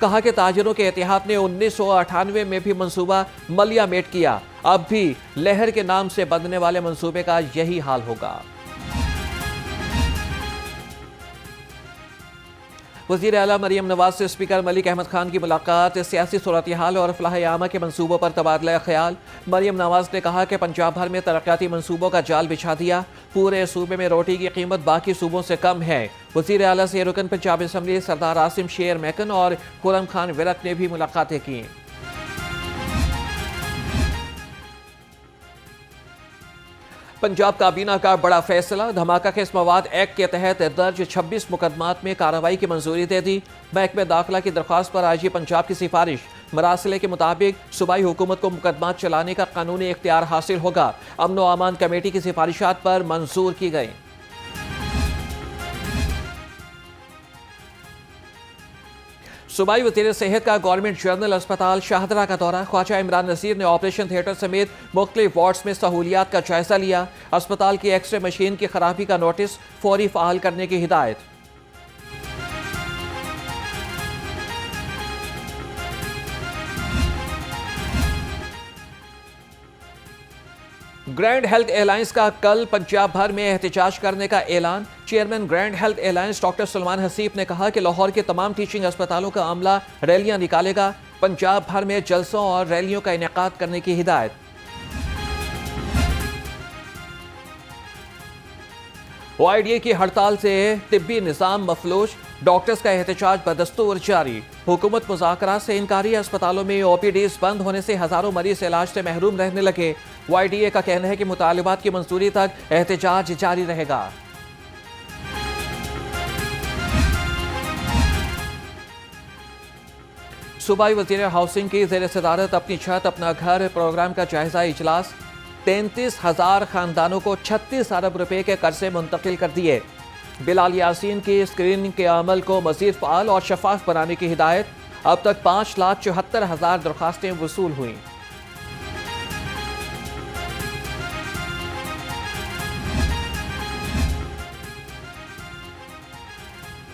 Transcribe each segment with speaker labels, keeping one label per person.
Speaker 1: کہا کہ تاجروں کے اتحاد نے 1998 میں بھی منصوبہ ملیا میٹ کیا، اب بھی لہر کے نام سے بننے والے منصوبے کا یہی حال ہوگا۔ وزیر اعلیٰ مریم نواز سے اسپیکر ملک احمد خان کی ملاقات، سیاسی صورتحال اور فلاح عامہ کے منصوبوں پر تبادلہ خیال۔ مریم نواز نے کہا کہ پنجاب بھر میں ترقیاتی منصوبوں کا جال بچھا دیا، پورے صوبے میں روٹی کی قیمت باقی صوبوں سے کم ہے۔ وزیر اعلیٰ سے رکن پنجاب اسمبلی سردار عاصم شیر میکن اور خرم خان ورک نے بھی ملاقاتیں کی۔ پنجاب کابینہ کا بڑا فیصلہ، دھماکہ خیز مواد ایکٹ کے تحت درج 26 مقدمات میں کارروائی کی منظوری دے دی۔ محکمہ داخلہ کی درخواست پر آئی جی پنجاب کی سفارش، مراسلے کے مطابق صوبائی حکومت کو مقدمات چلانے کا قانونی اختیار حاصل ہوگا۔ امن و امان کمیٹی کی سفارشات پر منظور کی گئی۔ صوبائی وزیر صحت کا گورنمنٹ جنرل اسپتال شاہدرہ کا دورہ، خواجہ عمران نذیر نے آپریشن تھیٹر سمیت مختلف وارڈز میں سہولیات کا جائزہ لیا۔ اسپتال کی ایکس رے مشین کی خرابی کا نوٹس فوری فعال کرنے کی ہدایت۔ گرینڈ ہیلتھ الائنس کا کل پنجاب بھر میں احتجاج کرنے کا اعلان۔ Chairman grand health alliance doctor Salman Haseeb نے کہا کہ لاہور کے تمام ٹیچنگ اسپتالوں کا عملہ ریلیاں نکالے گا، پنجاب بھر میں جلسوں اور ریلیوں کا انعقاد کرنے کی ہدایت۔ OIDA کی ہڑتال سے طبی نظام مفلوج، ڈاکٹرز کا احتجاج بدستور جاری۔ حکومت مذاکرات سے انکاری، اسپتالوں میں OPDs بند ہونے سے ہزاروں مریض علاج سے محروم رہنے لگے۔ OIDA کا کہنا ہے کہ مطالبات کی منظوری تک احتجاج جاری رہے گا۔ صوبائی وزیر ہاؤسنگ کی زیر صدارت اپنی چھت اپنا گھر پروگرام کا جائزہ اجلاس، 33,000 خاندانوں کو 36 ارب روپے کے قرضے منتقل کر دیے۔ بلال یاسین کی اسکریننگ کے عمل کو مزید فعال اور شفاف بنانے کی ہدایت۔ اب تک 5,74,000 درخواستیں وصول ہوئیں۔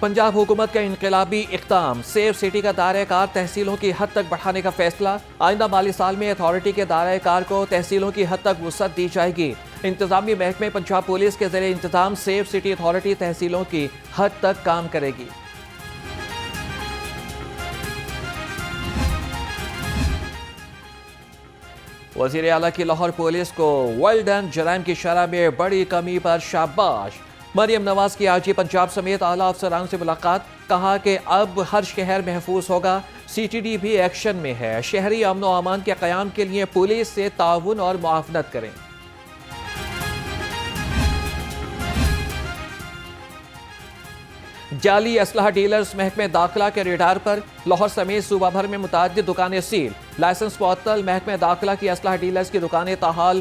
Speaker 1: پنجاب حکومت کا انقلابی اقدام، سیف سٹی کا دائرہ کار تحصیلوں کی حد تک بڑھانے کا فیصلہ۔ آئندہ مالی سال میں اتھارٹی کے دائرہ کار کو تحصیلوں کی حد تک وسعت دی جائے گی۔ انتظامی محکمے پنجاب پولیس کے زیر انتظام سیف سٹی اتھارٹی تحصیلوں کی حد تک کام کرے گی۔ وزیر اعلیٰ کی لاہور پولیس کو ویل ڈن، جرائم کی شرح میں بڑی کمی پر شاباش۔ مریم نواز کی آج پنجاب سمیت اعلیٰ افسران سے ملاقات، کہا کہ اب ہر شہر محفوظ ہوگا، CTD بھی ایکشن میں ہے، شہری امن و امان کے قیام کے لیے پولیس سے تعاون اور معاونت کریں۔ جعلی اسلحہ ڈیلرز، محکمہ داخلہ کے ریڈار پر، لاہور سمیت صوبہ بھر میں متعدد دکانیں سیل، لائسنس معطل، محکمہ داخلہ کی اسلحہ ڈیلرز کی دکانیں تاحال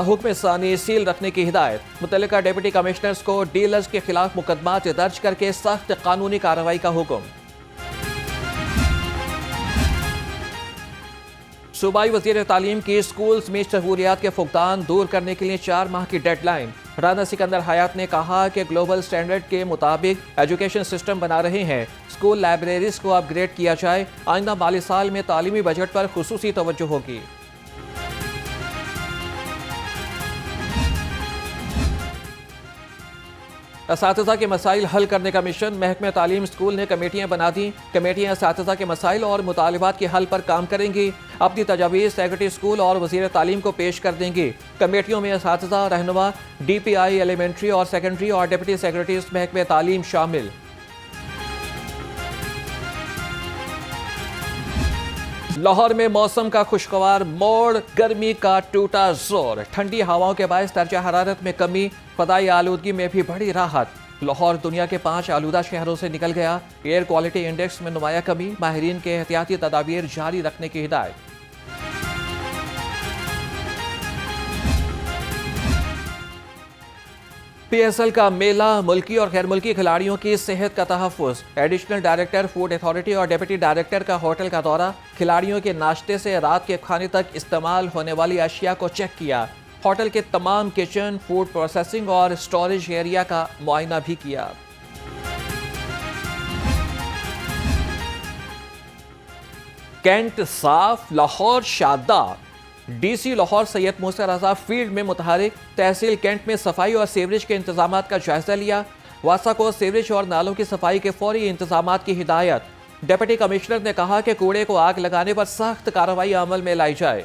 Speaker 1: حکم ثانی سیل رکھنے کی ہدایت۔ متعلقہ ڈپٹی کمشنرز کو ڈیلرز کے خلاف مقدمات درج کر کے سخت قانونی کارروائی کا حکم۔ صوبائی وزیر تعلیم کی اسکولز میں سہولیات کے فقدان دور کرنے کے لیے 4 ماہ کی ڈیڈ لائن۔ رانا سکندر حیات نے کہا کہ گلوبل سٹینڈرڈ کے مطابق ایجوکیشن سسٹم بنا رہے ہیں، اسکول لائبریریز کو اپ گریڈ کیا جائے، آئندہ مالی سال میں تعلیمی بجٹ پر خصوصی توجہ ہوگی۔ اساتذہ کے مسائل حل کرنے کا مشن، محکمہ تعلیم اسکول نے کمیٹیاں بنا دیں، کمیٹیاں اساتذہ کے مسائل اور مطالبات کے حل پر کام کریں گی، اپنی تجاویز سیکرٹری اسکول اور وزیر تعلیم کو پیش کر دیں گی۔ کمیٹیوں میں اساتذہ، رہنما، DPI ایلیمنٹری اور سیکنڈری اور ڈپٹی سیکرٹریز محکمہ تعلیم شامل۔ لاہور میں موسم کا خوشگوار موڑ، گرمی کا ٹوٹا زور، ٹھنڈی ہواؤں کے باعث درجہ حرارت میں کمی، فضائی آلودگی میں بھی بڑی راحت۔ لاہور دنیا کے 5 آلودہ شہروں سے نکل گیا، ایئر کوالٹی انڈیکس میں نمایاں کمی، ماہرین کے احتیاطی تدابیر جاری رکھنے کی ہدایت۔ PSL کا میلہ، ملکی اور غیر ملکی کھلاڑیوں کی صحت کا تحفظ، ایڈیشنل ڈائریکٹر فوڈ اتھارٹی اور ڈپٹی ڈائریکٹر کا ہوٹل کا دورہ، کھلاڑیوں کے ناشتے سے رات کے کھانے تک استعمال ہونے والی اشیاء کو چیک کیا، ہوٹل کے تمام کچن، فوڈ پروسیسنگ اور سٹوریج ایریا کا معائنہ بھی کیا۔ کینٹ صاف، لاہور شاداب۔ ڈی سی لاہور سید محسن رضا فیلڈ میں متحرک، تحصیل کینٹ میں صفائی اور سیوریج کے انتظامات کا جائزہ لیا۔ واسا کو سیوریج اور نالوں کی صفائی کے فوری انتظامات کی ہدایت۔ ڈپٹی کمشنر نے کہا کہ کوڑے کو آگ لگانے پر سخت کارروائی عمل میں لائی جائے۔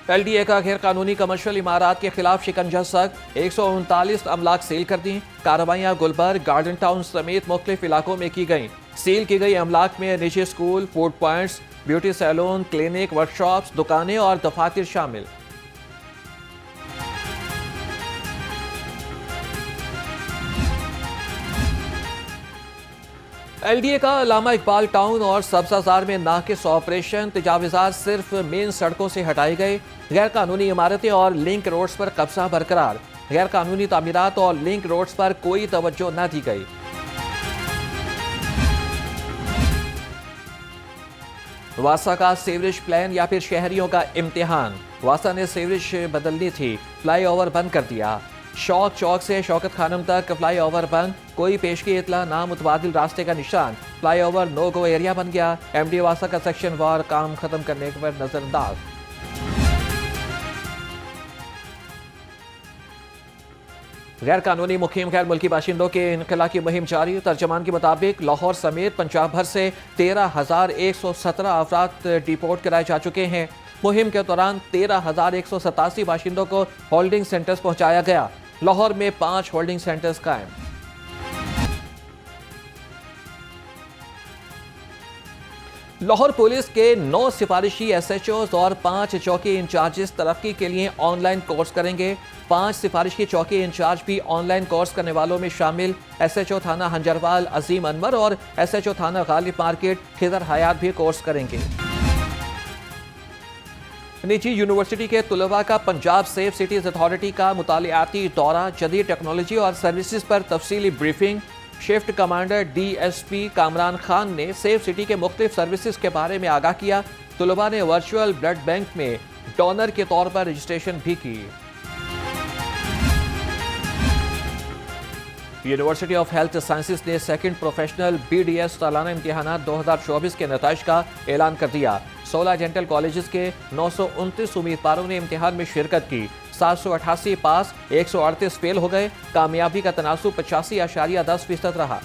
Speaker 1: ایل ڈی اے کا غیر قانونی کمرشل عمارات کے خلاف شکنجہ سخت، 139 املاک سیل کر دیں۔ کارروائیاں گلبرگ، گارڈن ٹاؤن سمیت مختلف علاقوں میں کی گئیں۔ سیل کی گئی املاک میں نجی school, food points, beauty salon, clinic, workshops, دکانیں اور دفاتر شامل۔ ایل ڈی اے کا علامہ اقبال ٹاؤن اور سبزہ زار میں ناقص آپریشن، تجاوزات صرف مین سڑکوں سے ہٹائے گئے۔ غیر قانونی عمارتیں اور لنک روڈز پر قبضہ برقرار۔ غیر قانونی تعمیرات اور لنک روڈز پر کوئی توجہ نہ دی گئی۔ واسا کا سیوریج پلان یا پھر شہریوں کا امتحان۔ واسا نے سیوریج بدلنی تھی، فلائی اوور بند کر دیا۔ شوق چوک سے شوکت خانم تک فلائی اوور بند، کوئی پیشگی اطلاع نہ، متبادل راستے کا نشان۔ Flyover no go area بن گیا۔ ایم ڈی واسا کا سیکشن وار کام ختم کرنے پر نظر انداز۔ غیر قانونی مقیم غیر ملکی باشندوں کے انخلا کی مہم جاری۔ ترجمان کے مطابق لاہور سمیت پنجاب بھر سے 13,117 افراد ڈیپورٹ کرائے جا چکے ہیں۔ مہم کے دوران 13,187 باشندوں کو ہولڈنگ سینٹرز پہنچایا گیا۔ لاہور میں 5 ہولڈنگ سینٹرز قائم۔ لاہور پولیس کے 9 سفارشی ایس ایچ اوز اور 5 چوکی انچارجز ترقی کے لیے آن لائن کورس کریں گے۔ 5 سفارشی چوکی انچارج بھی آن لائن کورس کرنے والوں میں شامل۔ ایس ایچ او تھانہ ہنجروال عظیم انور اور ایس ایچ او تھانہ غالب مارکیٹ خضر حیات بھی کورس کریں گے۔ نجی یونیورسٹی کے طلباء کا پنجاب سیف سٹیز اتھارٹی کا مطالعاتی دورہ، جدید ٹیکنالوجی اور سروسز پر تفصیلی briefing. Shift commander D S P Kamran Khan نے سیف سٹی کے مختلف سروسز کے بارے میں آگاہ کیا۔ طلباء نے ورچوئل بلڈ بینک میں ڈونر کے طور پر رجسٹریشن بھی کی۔ یونیورسٹی آف ہیلتھ سائنسز نے second professional B D S سالانہ امتحانات 2024 کے نتائج کا اعلان کر دیا۔ 16 ڈینٹل کالجز کے 929 امیدواروں نے امتحان میں شرکت کی۔ 788 پاس، 138 فیل ہو گئے۔ کامیابی کا تناسب 85.10% رہا۔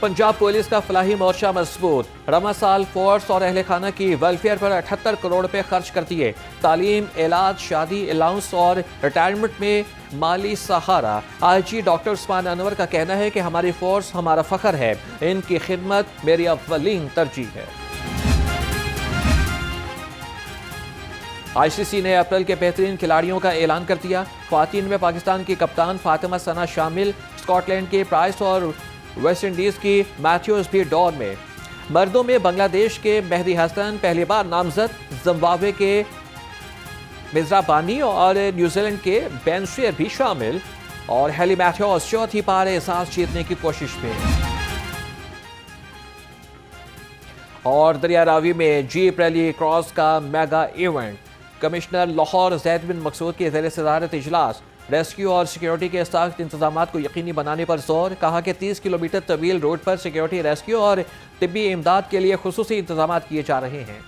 Speaker 1: پنجاب پولیس کا فلاحی مورچہ مضبوط۔ رواں سال فورس اور اہل خانہ کی ویلفیئر پر 78 کروڑ روپے خرچ کر دیے۔ تعلیم، علاج، شادی، الاؤنس اور ریٹائرمنٹ میں مالی سہارا۔ آئی جی ڈاکٹر عثمان انور کا کہنا ہے کہ ہماری فورس ہمارا فخر ہے، ان کی خدمت میری اولین ترجیح ہے۔ آئی سی سی نے اپریل کے بہترین کھلاڑیوں کا اعلان کر دیا۔ خواتین میں پاکستان کی کپتان فاطمہ ثنا شامل، اسکاٹ لینڈ کی پرائس اور ویسٹ انڈیز کی میتھیوز بھی دوڑ میں۔ مردوں میں بنگلہ دیش کے مہدی حسن پہلی بار نامزد، زمبابوے کے مزرا بانی اور نیوزی لینڈ کے بین شیر بھی شامل، اور ہیلی میتھیوز چوتھی بار اعزاز جیتنے کی کوشش میں۔ اور دریا راوی میں جیپ ریلی کراس کا میگا ایونٹ۔ کمشنر لاہور زید بن مقصود کی زیر صدارت اجلاس۔ ریسکیو اور سیکیورٹی کے سخت انتظامات کو یقینی بنانے پر زور۔ کہا کہ 30 کلومیٹر طویل روٹ پر سیکیورٹی، ریسکیو اور طبی امداد کے لیے خصوصی انتظامات کیے جا رہے ہیں۔